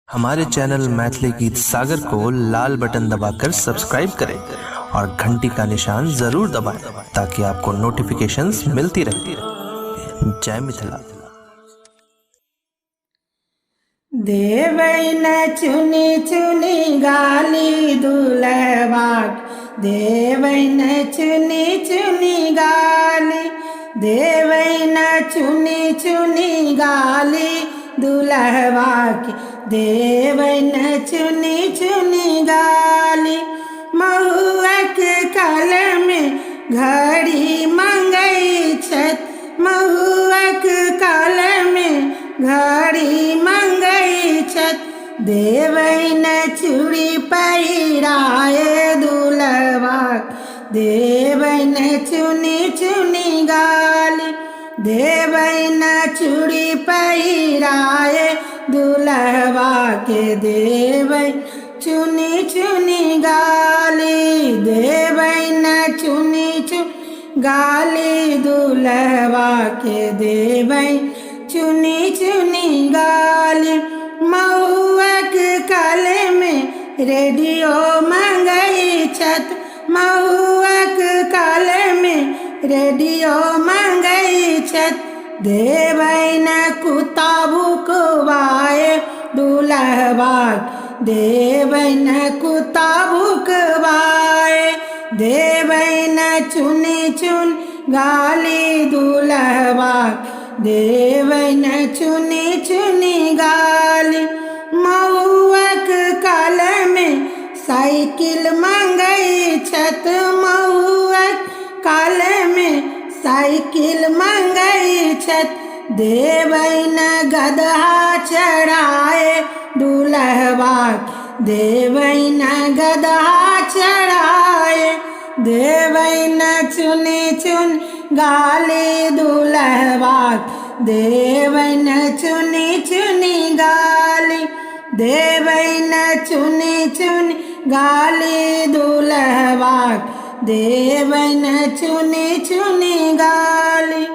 हमारे चैनल मैथिली गीत सागर को लाल बटन दबाकर सब्सक्राइब करें और घंटी का निशान जरूर दबाएं ताकि आपको नोटिफिकेशंस मिलती रहे। जय मिथिला। देवै न चुनी चुनी गाली दुलहवाक, देवै न चुनी चुनी गाली, देवै न चुनी चुनी गाली दुलहवाक, देवै न चुनी चुनी गाली। महुअक कल में घड़ी मंगई छत, महुअक कल में घड़ी मंगई छत, देवै न चूड़ी पहिराए दुलहवाक, देवै न चुनी चुनी गाली, देवै न चूड़ी पहिराए दुलहवाक, देवै चुनी चुनी गाली, देवै न चुनी चुनी गाली दुलहवाक, देवै चुनी चुनी गाली। महुअक कल में रेडियो मंगई छत, महुअक कल में रेडियो मंगई छत, देवै न कुत्ता भुकवाए दुलहवाक, देवै न कुत्ता भुकवाए, देवै न चुनी चुनी गाली दुलहवाक, देवै न चुनी चुनी गाली। महुअक कल में साइकिल मंगई छत, महुअक कल में साइकिल मंगई छत, देवै न गदहा चढ़ाए दुलहवाक, देवै न गदहा चढ़ाए, देवै न चुनी चुनी गाली दुलहवाक, देवै न चुनी चुनी गाली, देवै न चुनी चुनी गाली दुलहवाक, देवै न चुनी चुनी गाली।